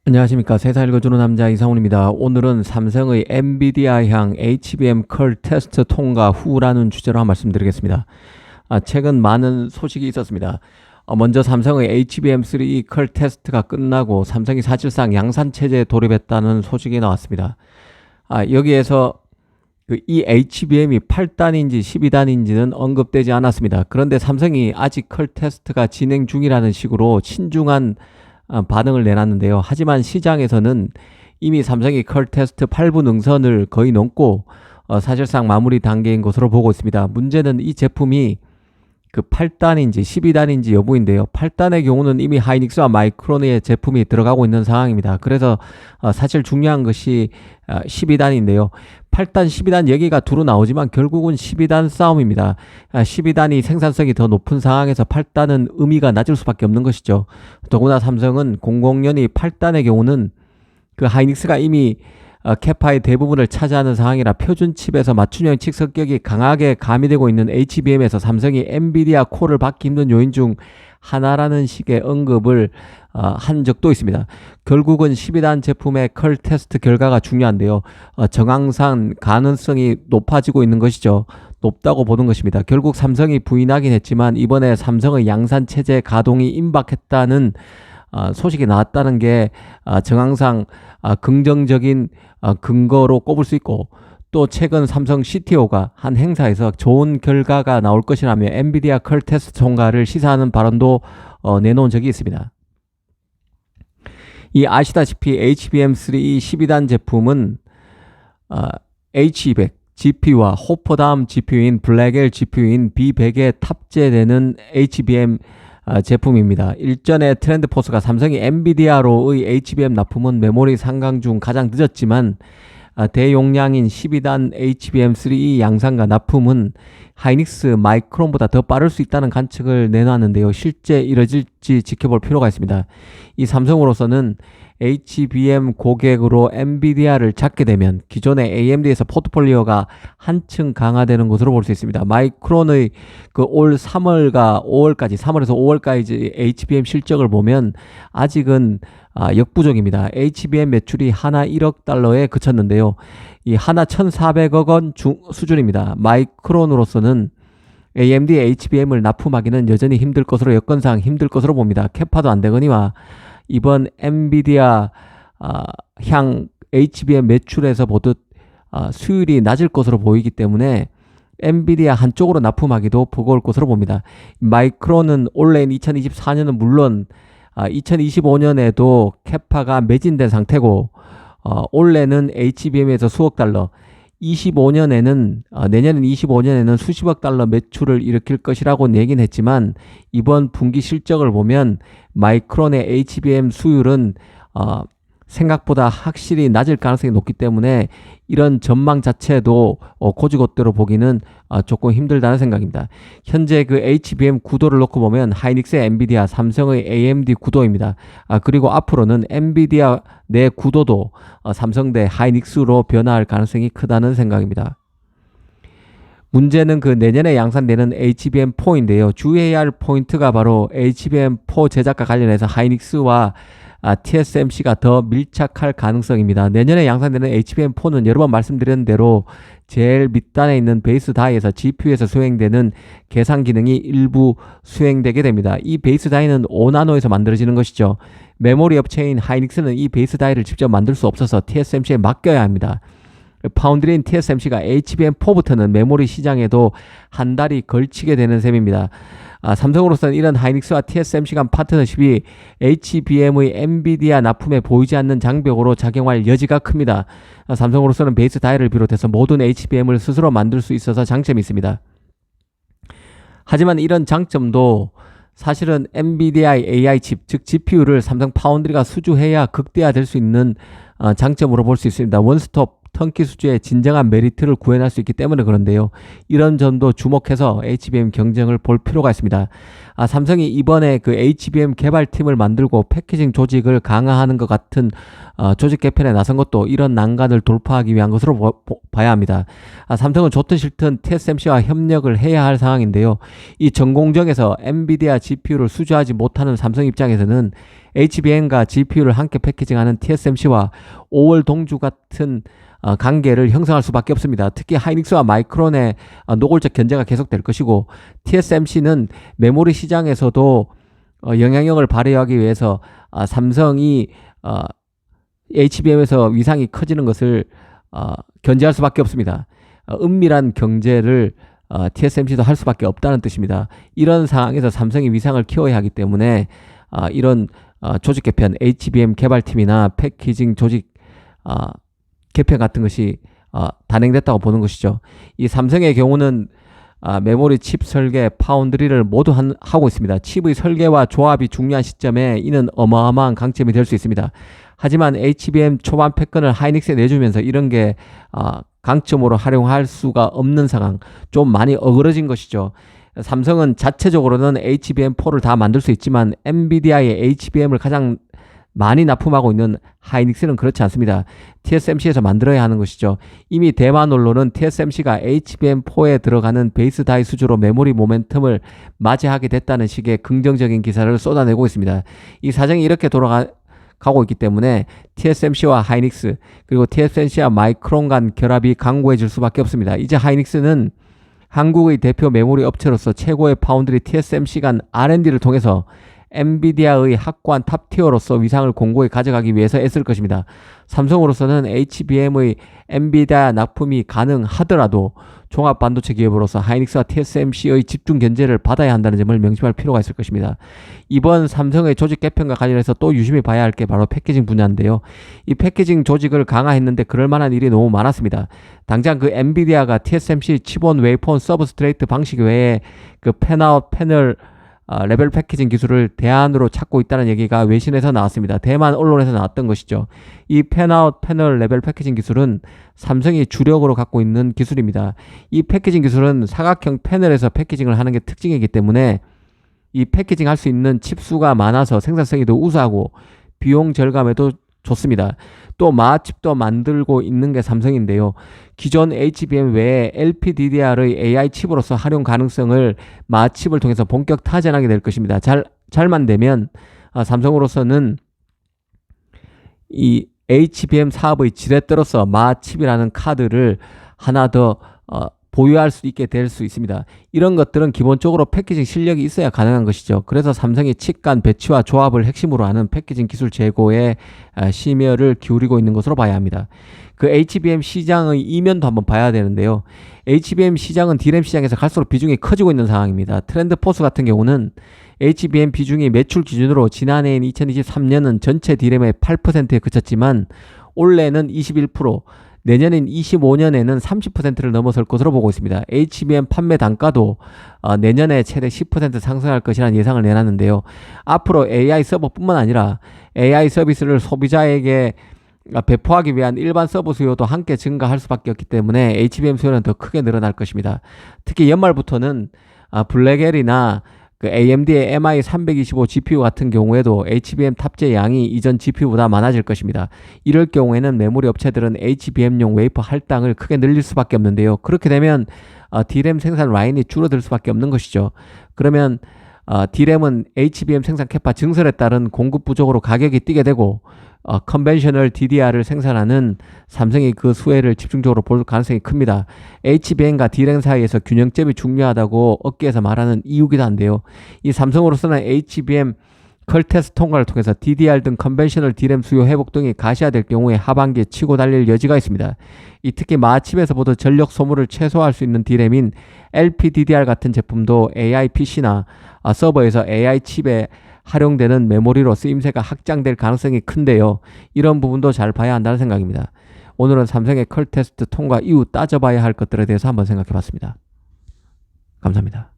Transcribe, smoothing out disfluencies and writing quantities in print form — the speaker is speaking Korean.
안녕하십니까. 세상 읽어주는 남자 이상훈입니다. 오늘은 삼성의 엔비디아향 HBM 컬 테스트 통과 후라는 주제로 한 말씀 드리겠습니다. 최근 많은 소식이 있었습니다. 먼저 삼성의 HBM3 컬 테스트가 끝나고 삼성이 사실상 양산체제에 돌입했다는 소식이 나왔습니다. 여기에서 이 HBM이 8단인지 12단인지는 언급되지 않았습니다. 그런데 삼성이 아직 컬 테스트가 진행 중이라는 식으로 신중한 반응을 내놨는데요. 하지만 시장에서는 이미 삼성이 컬 테스트 8분 능선을 거의 넘고 사실상 마무리 단계인 것으로 보고 있습니다. 문제는 이 제품이 8단인지 12단인지 여부인데요. 8단의 경우는 이미 하이닉스와 마이크론의 제품이 들어가고 있는 상황입니다. 그래서 사실 중요한 것이 12단인데요. 8단, 12단 얘기가 두루 나오지만 결국은 12단 싸움입니다. 12단이 생산성이 더 높은 상황에서 8단은 의미가 낮을 수밖에 없는 것이죠. 더구나 삼성은 00년이 8단의 경우는 하이닉스가 이미 캐파의 대부분을 차지하는 상황이라 표준 칩에서 맞춤형 칩 성격이 강하게 가미되고 있는 HBM에서 삼성이 엔비디아 코어를 받기 힘든 요인 중 하나라는 식의 언급을 한 적도 있습니다. 결국은 12단 제품의 컬 테스트 결과가 중요한데요. 정황상 가능성이 높아지고 있는 것이죠. 높다고 보는 것입니다. 결국 삼성이 부인하긴 했지만 이번에 삼성의 양산 체제 가동이 임박했다는 소식이 나왔다는 게 정황상 긍정적인 근거로 꼽을 수 있고, 또 최근 삼성 CTO가 한 행사에서 좋은 결과가 나올 것이라며 엔비디아 컬 테스트 통과를 시사하는 발언도 내놓은 적이 있습니다. 아시다시피 HBM3 12단 제품은 H200 GPU와 호퍼 다음 GPU인 블랙엘 GPU인 B100에 탑재되는 HBM 제품입니다. 일전에 트렌드포스가 삼성이 엔비디아로의 HBM 납품은 메모리 상강 중 가장 늦었지만 대용량인 12단 HBM3 양산과 납품은 하이닉스, 마이크론보다 더 빠를 수 있다는 관측을 내놨는데요. 실제 이뤄질지 지켜볼 필요가 있습니다. 이 삼성으로서는 HBM 고객으로 엔비디아를 찾게 되면 기존의 AMD에서 포트폴리오가 한층 강화되는 것으로 볼 수 있습니다. 마이크론의 올 3월과 5월까지, 3월에서 5월까지 HBM 실적을 보면 아직은 역부족입니다. HBM 매출이 하나 1억 달러에 그쳤는데요. 이 하나 1,400억 원 수준입니다. 마이크론으로서는 AMD HBM을 납품하기는 여전히 힘들 것으로, 여건상 힘들 것으로 봅니다. 캐파도 안 되거니와 이번 엔비디아 향 HBM 매출에서 보듯 수율이 낮을 것으로 보이기 때문에 엔비디아 한쪽으로 납품하기도 버거울 것으로 봅니다. 마이크론은 올해인 2024년은 물론 2025년에도 캐파가 매진된 상태고 올해는 HBM에서 수억 달러, 25년에는 내년인 25년에는 수십억 달러 매출을 일으킬 것이라고 얘기는 했지만 이번 분기 실적을 보면 마이크론의 HBM 수율은 생각보다 확실히 낮을 가능성이 높기 때문에 이런 전망 자체도 고지고대로 보기는 조금 힘들다는 생각입니다. 현재 HBM 구도를 놓고 보면 하이닉스의 엔비디아, 삼성의 AMD 구도입니다. 그리고 앞으로는 엔비디아 내 구도도 삼성 대 하이닉스로 변화할 가능성이 크다는 생각입니다. 문제는 내년에 양산되는 HBM4인데요. 주의해야 할 포인트가 바로 HBM4 제작과 관련해서 하이닉스와 TSMC가 더 밀착할 가능성입니다. 내년에 양산되는 HBM4는 여러 번 말씀드린 대로 제일 밑단에 있는 베이스 다이에서 GPU에서 수행되는 계산 기능이 일부 수행되게 됩니다. 이 베이스 다이는 5나노에서 만들어지는 것이죠. 메모리 업체인 하이닉스는 이 베이스 다이를 직접 만들 수 없어서 TSMC에 맡겨야 합니다. 파운드리인 TSMC가 HBM4부터는 메모리 시장에도 한 달이 걸치게 되는 셈입니다. 삼성으로서는 이런 하이닉스와 TSMC 간 파트너십이 HBM의 엔비디아 납품에 보이지 않는 장벽으로 작용할 여지가 큽니다. 삼성으로서는 베이스 다이를 비롯해서 모든 HBM을 스스로 만들 수 있어서 장점이 있습니다. 하지만 이런 장점도 사실은 엔비디아의 AI 칩, 즉 GPU를 삼성 파운드리가 수주해야 극대화될 수 있는 장점으로 볼 수 있습니다. 원스톱 턴키 수주의 진정한 메리트를 구현할 수 있기 때문에 그런데요. 이런 점도 주목해서 HBM 경쟁을 볼 필요가 있습니다. 삼성이 이번에 HBM 개발팀을 만들고 패키징 조직을 강화하는 것 같은 조직 개편에 나선 것도 이런 난관을 돌파하기 위한 것으로 봐야 합니다. 삼성은 좋든 싫든 TSMC와 협력을 해야 할 상황인데요. 이 전공정에서 엔비디아 GPU를 수주하지 못하는 삼성 입장에서는 HBM과 GPU를 함께 패키징하는 TSMC와 5월 동주 같은 관계를 형성할 수밖에 없습니다. 특히 하이닉스와 마이크론의 노골적 견제가 계속될 것이고, TSMC는 메모리 시장에서도 영향력을 발휘하기 위해서 삼성이 HBM에서 위상이 커지는 것을 견제할 수밖에 없습니다. 은밀한 경제를 TSMC도 할 수밖에 없다는 뜻입니다. 이런 상황에서 삼성이 위상을 키워야 하기 때문에 이런 조직 개편, HBM 개발팀이나 패키징 조직 개편 같은 것이 단행됐다고 보는 것이죠. 이 삼성의 경우는 메모리 칩 설계, 파운드리를 모두 하고 있습니다. 칩의 설계와 조합이 중요한 시점에 이는 어마어마한 강점이 될 수 있습니다. 하지만 HBM 초반 패권을 하이닉스에 내주면서 이런 게 강점으로 활용할 수가 없는 상황, 좀 많이 어그러진 것이죠. 삼성은 자체적으로는 HBM4를 다 만들 수 있지만 엔비디아의 HBM을 가장 많이 납품하고 있는 하이닉스는 그렇지 않습니다. TSMC에서 만들어야 하는 것이죠. 이미 대만 언론은 TSMC가 HBM4에 들어가는 베이스 다이 수주로 메모리 모멘텀을 맞이하게 됐다는 식의 긍정적인 기사를 쏟아내고 있습니다. 이 사정이 이렇게 돌아가고 있기 때문에 TSMC와 하이닉스, 그리고 TSMC와 마이크론 간 결합이 강고해질 수밖에 없습니다. 이제 하이닉스는 한국의 대표 메모리 업체로서 최고의 파운드리 TSMC 간 R&D를 통해서 엔비디아의 확고한 탑티어로서 위상을 공고히 가져가기 위해서 애쓸 것입니다. 삼성으로서는 HBM의 엔비디아 납품이 가능하더라도 종합반도체 기업으로서 하이닉스와 TSMC의 집중 견제를 받아야 한다는 점을 명심할 필요가 있을 것입니다. 이번 삼성의 조직 개편과 관련해서 또 유심히 봐야 할 게 바로 패키징 분야인데요. 이 패키징 조직을 강화했는데 그럴 만한 일이 너무 많았습니다. 당장 그 엔비디아가 TSMC 칩온 웨이폰 서브스트레이트 방식 외에 그 팬아웃 패널 레벨 패키징 기술을 대안으로 찾고 있다는 얘기가 외신에서 나왔습니다. 대만 언론에서 나왔던 것이죠. 이 팬아웃 패널 레벨 패키징 기술은 삼성이 주력으로 갖고 있는 기술입니다. 이 패키징 기술은 사각형 패널에서 패키징을 하는 게 특징이기 때문에 이 패키징 할 수 있는 칩수가 많아서 생산성이 더 우수하고 비용 절감에도 좋습니다. 또 마칩도 만들고 있는 게 삼성인데요. 기존 HBM 외에 LPDDR의 AI 칩으로서 활용 가능성을 마칩을 통해서 본격 타전하게 될 것입니다. 잘만 되면 삼성으로서는 이 HBM 사업의 질에 따라서 마칩이라는 카드를 하나 더 보유할 수 있게 될 수 있습니다. 이런 것들은 기본적으로 패키징 실력이 있어야 가능한 것이죠. 그래서 삼성이 칩 간 배치와 조합을 핵심으로 하는 패키징 기술 제고에 심혈을 기울이고 있는 것으로 봐야 합니다. 그 HBM 시장의 이면도 한번 봐야 되는데요. HBM 시장은 D램 시장에서 갈수록 비중이 커지고 있는 상황입니다. 트렌드포스 같은 경우는 HBM 비중이 매출 기준으로 지난해인 2023년은 전체 D램의 8%에 그쳤지만 올해는 21%, 내년인 25년에는 30%를 넘어설 것으로 보고 있습니다. HBM 판매 단가도 내년에 최대 10% 상승할 것이라는 예상을 내놨는데요. 앞으로 AI 서버뿐만 아니라 AI 서비스를 소비자에게 배포하기 위한 일반 서버 수요도 함께 증가할 수밖에 없기 때문에 HBM 수요는 더 크게 늘어날 것입니다. 특히 연말부터는 블랙엘이나 그 AMD의 MI325 GPU 같은 경우에도 HBM 탑재 양이 이전 GPU보다 많아질 것입니다. 이럴 경우에는 메모리 업체들은 HBM용 웨이퍼 할당을 크게 늘릴 수밖에 없는데요. 그렇게 되면 D램 생산 라인이 줄어들 수밖에 없는 것이죠. 그러면 D램은 HBM 생산 캐파 증설에 따른 공급 부족으로 가격이 뛰게 되고 컨벤셔널 DDR을 생산하는 삼성이 그 수혜를 집중적으로 볼 가능성이 큽니다. HBM과 D램 사이에서 균형점이 중요하다고 업계에서 말하는 이유기도 한데요. 이 삼성으로서는 HBM 컬테스트 통과를 통해서 DDR 등 컨벤셔널 D램 수요 회복 등이 가시화될 경우에 하반기에 치고 달릴 여지가 있습니다. 이 특히 마칩에서보다 전력 소모를 최소화할 수 있는 D램인 LPDDR 같은 제품도 AI PC나 서버에서 AI 칩에 활용되는 메모리로 쓰임새가 확장될 가능성이 큰데요. 이런 부분도 잘 봐야 한다는 생각입니다. 오늘은 삼성의 컬테스트 통과 이후 따져봐야 할 것들에 대해서 한번 생각해 봤습니다. 감사합니다.